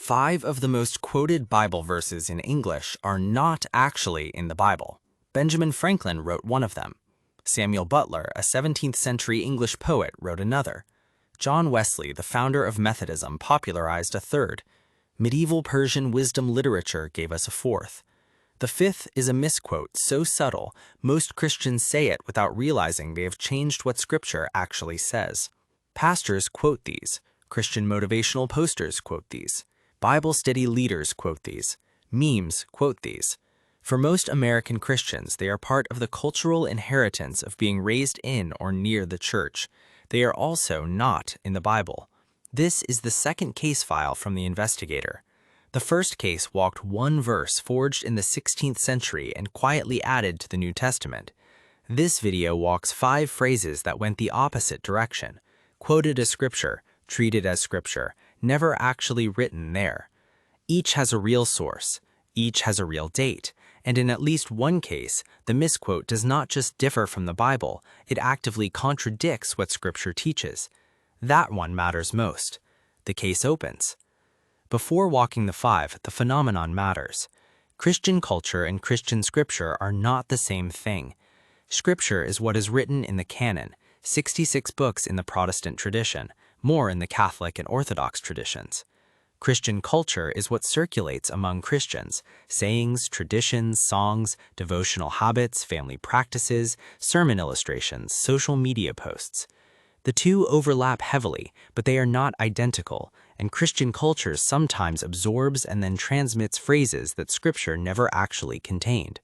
5 of the most quoted Bible verses in English are not actually in the Bible. Benjamin Franklin wrote one of them. Samuel Butler, a 17th century English poet, wrote another. John Wesley, the founder of Methodism, popularized a third. Medieval Persian wisdom literature gave us a fourth. The fifth is a misquote so subtle, most Christians say it without realizing they have changed what Scripture actually says. Pastors quote these. Christian motivational posters quote these. Bible study leaders quote these. Memes quote these. For most American Christians, they are part of the cultural inheritance of being raised in or near the church. They are also not in the Bible. This is the second case file from the investigator. The first case walked one verse forged in the 16th century and quietly added to the New Testament. This video walks 5 phrases that went the opposite direction. Quoted as Scripture, treated as Scripture, never actually written there. Each has a real source, each has a real date, and in at least one case, the misquote does not just differ from the Bible, it actively contradicts what Scripture teaches. That one matters most. The case opens. Before walking the 5, the phenomenon matters. Christian culture and Christian Scripture are not the same thing. Scripture is what is written in the canon, 66 books in the Protestant tradition, more in the Catholic and Orthodox traditions. Christian culture is what circulates among Christians, sayings, traditions, songs, devotional habits, family practices, sermon illustrations, social media posts. The two overlap heavily, but they are not identical, and Christian culture sometimes absorbs and then transmits phrases that Scripture never actually contained.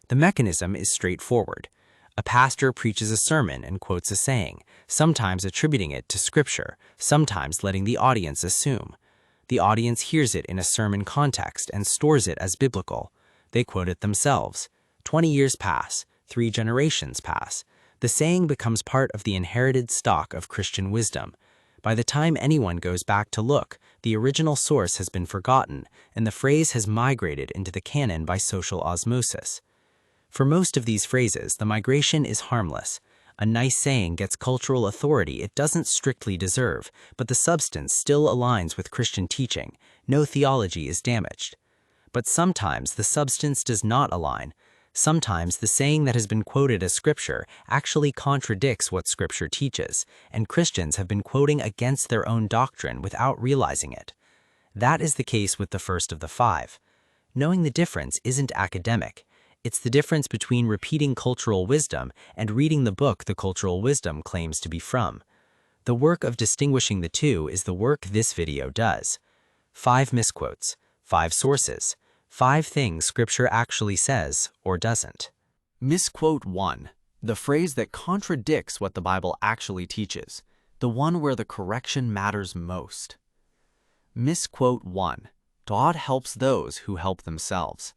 The mechanism is straightforward. A pastor preaches a sermon and quotes a saying, sometimes attributing it to Scripture, sometimes letting the audience assume. The audience hears it in a sermon context and stores it as biblical. They quote it themselves. 20 years pass, 3 generations pass. The saying becomes part of the inherited stock of Christian wisdom. By the time anyone goes back to look, the original source has been forgotten, and the phrase has migrated into the canon by social osmosis. For most of these phrases, the migration is harmless. A nice saying gets cultural authority it doesn't strictly deserve, but the substance still aligns with Christian teaching. No theology is damaged. But sometimes the substance does not align. Sometimes the saying that has been quoted as Scripture actually contradicts what Scripture teaches, and Christians have been quoting against their own doctrine without realizing it. That is the case with the first of the 5. Knowing the difference isn't academic. It's the difference between repeating cultural wisdom and reading the book the cultural wisdom claims to be from. The work of distinguishing the two is the work this video does. 5 misquotes, 5 sources, 5 things Scripture actually says or doesn't. Misquote 1. The phrase that contradicts what the Bible actually teaches. The one where the correction matters most. Misquote 1. God helps those who help themselves.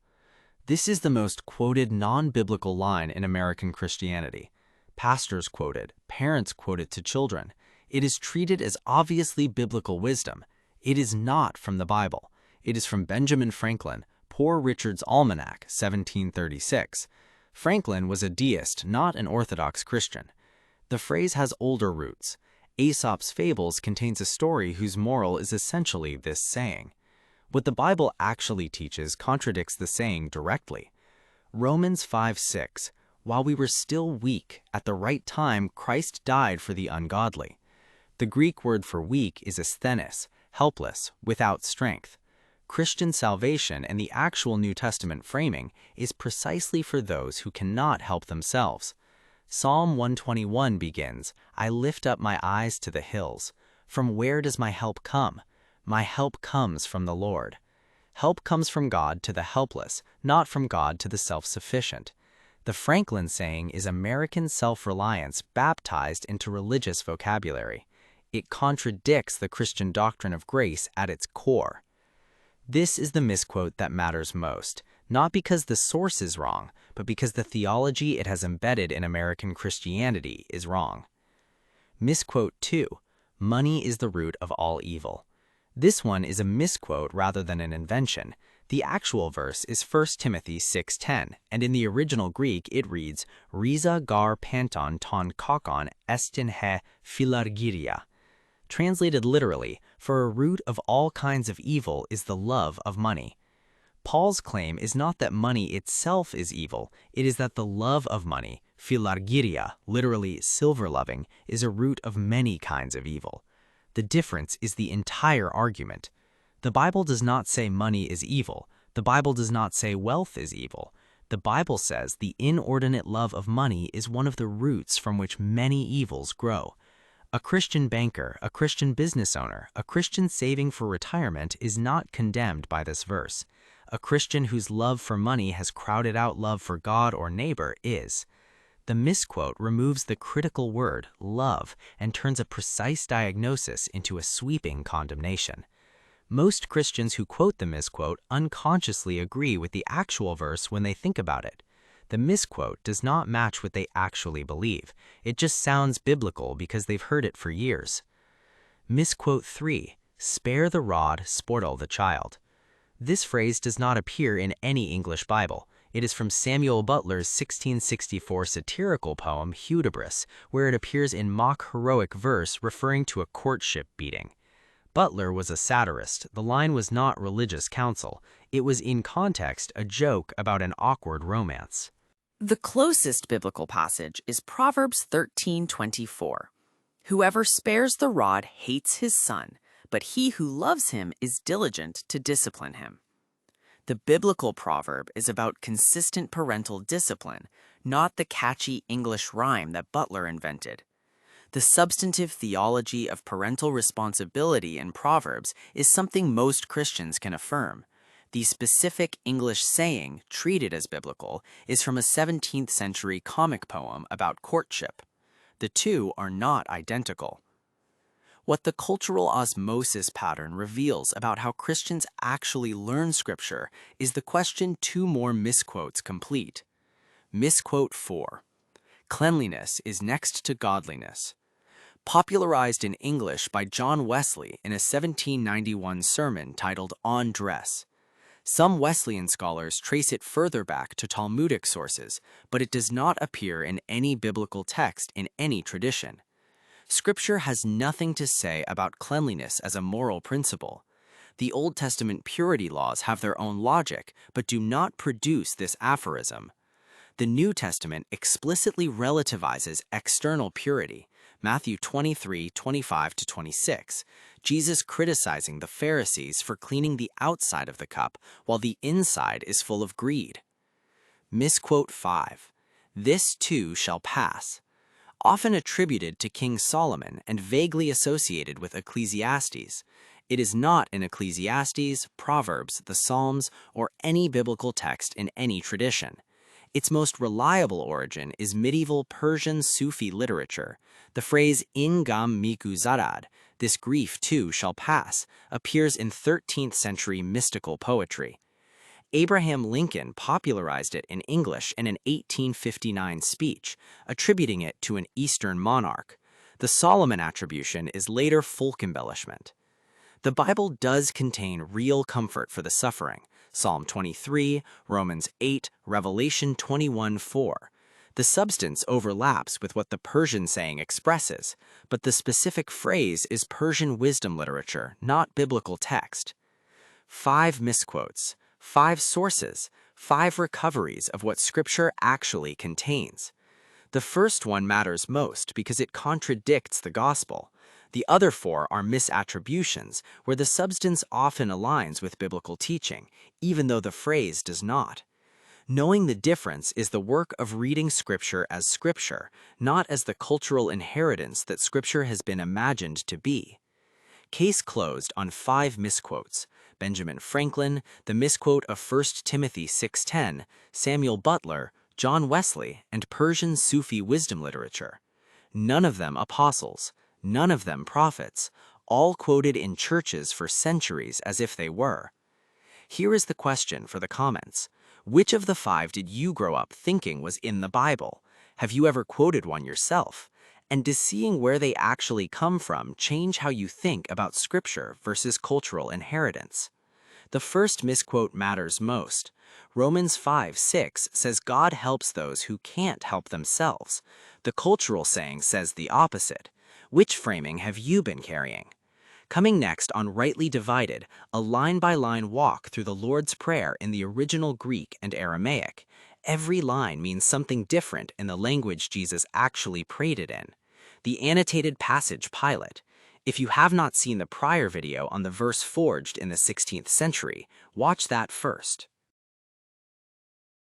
This is the most quoted non-biblical line in American Christianity. Pastors quote it, parents quote it to children. It is treated as obviously biblical wisdom. It is not from the Bible. It is from Benjamin Franklin, Poor Richard's Almanack, 1736. Franklin was a deist, not an Orthodox Christian. The phrase has older roots. Aesop's Fables contains a story whose moral is essentially this saying. What the Bible actually teaches contradicts the saying directly. Romans 5:6, while we were still weak, at the right time Christ died for the ungodly. The Greek word for weak is asthenes, helpless, without strength. Christian salvation and the actual New Testament framing is precisely for those who cannot help themselves. Psalm 121 begins, I lift up my eyes to the hills. From where does my help come? My help comes from the Lord. Help comes from God to the helpless, not from God to the self-sufficient. The Franklin saying is American self-reliance baptized into religious vocabulary. It contradicts the Christian doctrine of grace at its core. This is the misquote that matters most, not because the source is wrong, but because the theology it has embedded in American Christianity is wrong. Misquote 2. Money is the root of all evil. This one is a misquote rather than an invention. The actual verse is 1 Timothy 6:10, and in the original Greek it reads, Rhiza gar panton ton kokon estin he philargyria. Translated literally, For a root of all kinds of evil is the love of money. Paul's claim is not that money itself is evil, it is that the love of money, philargyria, literally silver-loving, is a root of many kinds of evil. The difference is the entire argument. The Bible does not say money is evil. The Bible does not say wealth is evil. The Bible says the inordinate love of money is one of the roots from which many evils grow. A Christian banker, a Christian business owner, a Christian saving for retirement is not condemned by this verse. A Christian whose love for money has crowded out love for God or neighbor is. The misquote removes the critical word, love, and turns a precise diagnosis into a sweeping condemnation. Most Christians who quote the misquote unconsciously agree with the actual verse when they think about it. The misquote does not match what they actually believe. It just sounds biblical because they've heard it for years. Misquote 3, spare the rod, spoil the child. This phrase does not appear in any English Bible. It is from Samuel Butler's 1664 satirical poem Hudibras, where it appears in mock heroic verse referring to a courtship beating. Butler was a satirist. The line was not religious counsel. It was in context a joke about an awkward romance. The closest biblical passage is Proverbs 13:24. Whoever spares the rod hates his son, but he who loves him is diligent to discipline him. The biblical proverb is about consistent parental discipline, not the catchy English rhyme that Butler invented. The substantive theology of parental responsibility in Proverbs is something most Christians can affirm. The specific English saying, treated as biblical, is from a 17th century comic poem about courtship. The two are not identical. What the cultural osmosis pattern reveals about how Christians actually learn Scripture is the question two more misquotes complete. Misquote 4. Cleanliness is next to godliness. Popularized in English by John Wesley in a 1791 sermon titled On Dress. Some Wesleyan scholars trace it further back to Talmudic sources, but it does not appear in any biblical text in any tradition. Scripture has nothing to say about cleanliness as a moral principle. The Old Testament purity laws have their own logic, but do not produce this aphorism. The New Testament explicitly relativizes external purity. Matthew 23:25-26, Jesus criticizing the Pharisees for cleaning the outside of the cup while the inside is full of greed. Misquote 5. This too shall pass. Often attributed to King Solomon and vaguely associated with Ecclesiastes. It is not in Ecclesiastes, Proverbs, the Psalms, or any biblical text in any tradition. Its most reliable origin is medieval Persian Sufi literature. The phrase "in gam miguzarad," this grief too shall pass, appears in 13th century mystical poetry. Abraham Lincoln popularized it in English in an 1859 speech, attributing it to an Eastern monarch. The Solomon attribution is later folk embellishment. The Bible does contain real comfort for the suffering. Psalm 23, Romans 8, Revelation 21:4. The substance overlaps with what the Persian saying expresses, but the specific phrase is Persian wisdom literature, not biblical text. 5 misquotes, 5 sources, 5 recoveries of what Scripture actually contains. The first one matters most because it contradicts the gospel. The other 4 are misattributions, where the substance often aligns with biblical teaching, even though the phrase does not. Knowing the difference is the work of reading Scripture as Scripture, not as the cultural inheritance that Scripture has been imagined to be. Case closed on 5 misquotes: Benjamin Franklin, the misquote of 1 Timothy 6:10, Samuel Butler, John Wesley, and Persian Sufi wisdom literature. None of them apostles. None of them prophets, all quoted in churches for centuries as if they were. Here is the question for the comments. Which of the 5 did you grow up thinking was in the Bible? Have you ever quoted one yourself? And does seeing where they actually come from change how you think about Scripture versus cultural inheritance? The first misquote matters most. Romans 5:6 says God helps those who can't help themselves. The cultural saying says the opposite. Which framing have you been carrying? Coming next on Rightly Divided, a line-by-line walk through the Lord's Prayer in the original Greek and Aramaic. Every line means something different in the language Jesus actually prayed it in. The annotated passage pilot. If you have not seen the prior video on the verse forged in the 16th century, watch that first.